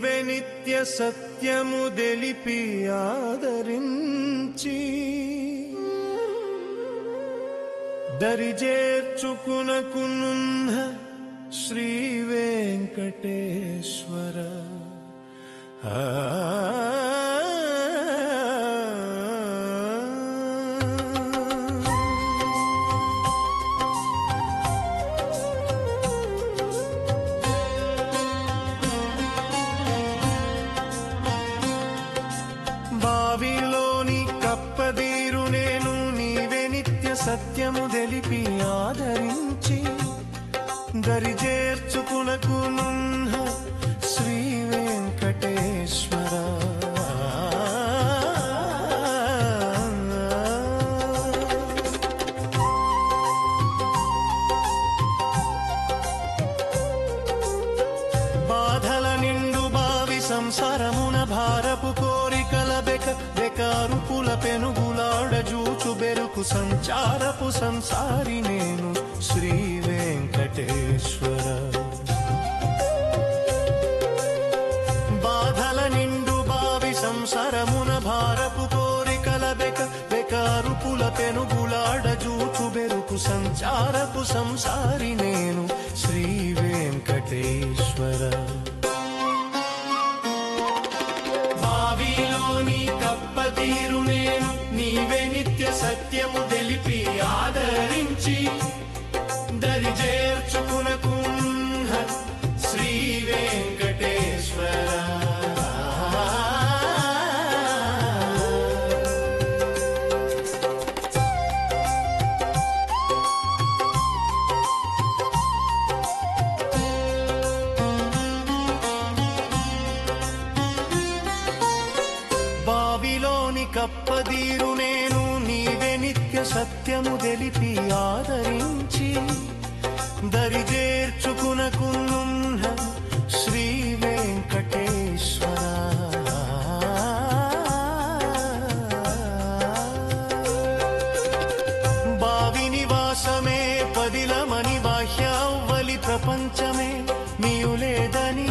నీవే నిత్య సత్యము దెలిపి ఆదరించి దరిజేర్చుకునకునున్న శ్రీ వెంకటేశ్వర బావిలోని కప్పదీరు నేను నీవే నిత్య సత్యము దెలిపి ఆదరించి దరిజేర్చుకునకునున్న శ్రీ వెంకటేశ్వర బాధల నిండు బావి సంసారమున భారపు కోరికల బెకారుపుల పెనుగులాడ జూచు బెరుకు సంచారపు సంసారి నేను శ్రీ వెంకటేశ్వర బాధల నిండు బావి సంసారమున భారపు కోరికల బెకారుపుల పెనుగులాడ జూచు బెరుకు సంచారపు సంసారి నేను శ్రీ వెంకటేశ్వర బావిలోని కప్పతీరు నేను నీవే నిత్య సత్యము దెలిపి ఆదరించి దరిజేర్చుకునకున్న శ్రీ వెంకటేశ్వర బావిలోని కప్పదీరు నేను నీవే నిత్య సత్యము దెలిపి ఆదరించి దరిజేర్చుకునకునున్న శ్రీ వెంకటేశ్వర బావి నివాసమే పదిలమని బాహ్యావ్వలి ప్రపంచమే నీవు లేదని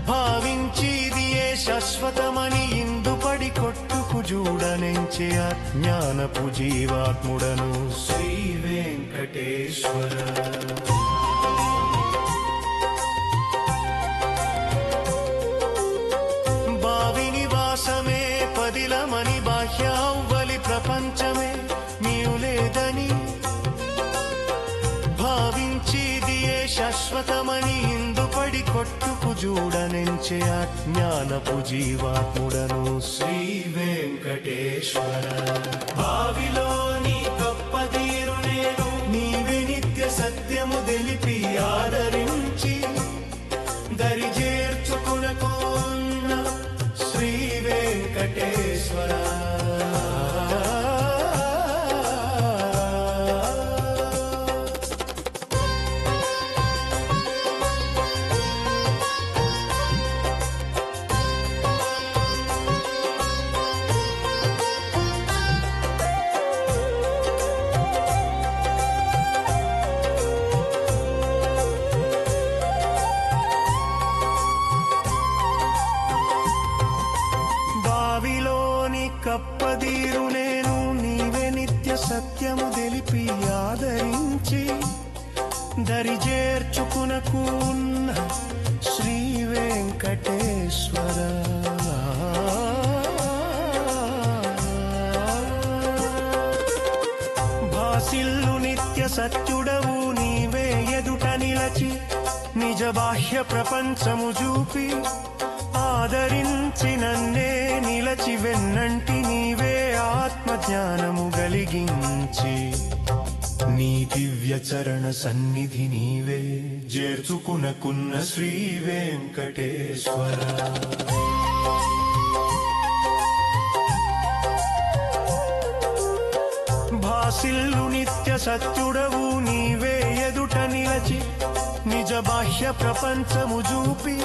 భావించిది ఏ శాశ్వతమని ఇందుపడి కొట్టుకు జూడనెంచే అజ్ఞానపు జీవాత్ముడను శ్రీ వెంకటేశ్వర బావి నివాసమే పదిలమని బాహ్యావ్వలి ప్రపంచమే నీవు లేదని భావించిది ఏ శాశ్వతమని ఇందుపడి కొట్టుకు జూడనెంచే అజ్ఞానపు జీవాత్ముడను శ్రీ వెంకటేశ్వర బావిలోని కప్పదీరు నేను నీవే నిత్య సత్యము దెలిపి ఆదరించి దరిజేర్చుకునకున్న శ్రీ వెంకటేశ్వర కప్పదీరు నేను నీవే నిత్య సత్యము దెలిపి ఆదరించి దరిజేర్చుకునకున్న శ్రీ వెంకటేశ్వర భాసిల్లు నిత్య సత్యుడవు నీవే ఎదుట నిలచి నిజ బాహ్య ప్రపంచము చూపి ఆదరించి నన్నే నిలచి వెన్నంటి నీవే ఆత్మజ్ఞానము కలిగించి నీ దివ్య చరణ సన్నిధి నీవే చేర్చుకునకున్న శ్రీ వెంకటేశ్వర భాసిల్లు నిత్య సత్యుడవు నీవే ఎదుట నిలచి నిజ బాహ్య ప్రపంచము చూపి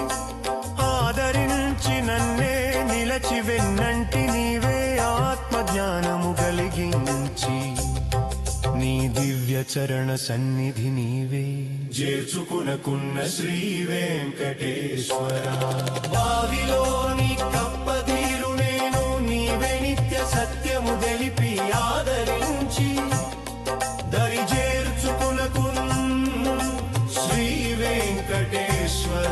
ఆదరించి నన్నే నిలచి వెన్నంటి నీవే ఆత్మజ్ఞానము కలిగించి నీ దివ్య చరణ సన్నిధి నీవే చేర్చుకునకున్న శ్రీ వెంకటేశ్వర బావిలోని కప్పదీరు నేను నీవే నిత్య సత్యము తెలిపి ఆదరించి దరి చేర్చుకునకున్న శ్రీ వెంకటేశ్వర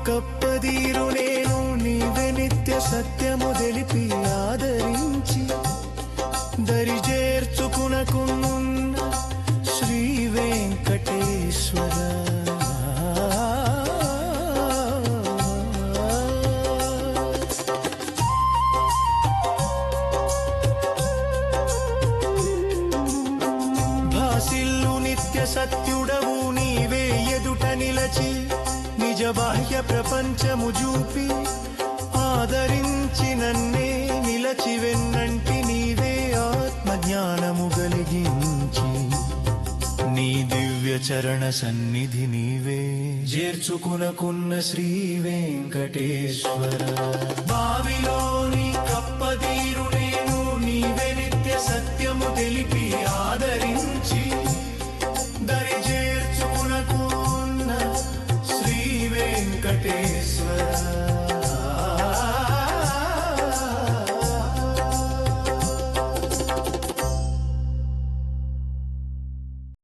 కప్పదీరు నేను నీవే నిత్య సత్యము తెలిపి ఆదరించి దరి చేర్చుకునకున్న శ్రీ వెంకటేశ్వర భాసిల్లు నిత్య సత్యుడవు నీవే ఎదుట నిలచి నిజ బాహ్య ప్రపంచము చూపి ఆదరించి నన్నే నిలచి వెన్నంటి నీవే ఆత్మజ్ఞానము కలిగించి నీ దివ్య చరణ సన్నిధి నీవే చేర్చుకునకున్న శ్రీ వెంకటేశ్వర బావిలోని కప్పదీరు నేను నీవే నిత్య సత్యము తెలిపి ఆదరించి దరి చేర్చుకునకున్న శ్రీ వెంకటేశ్వర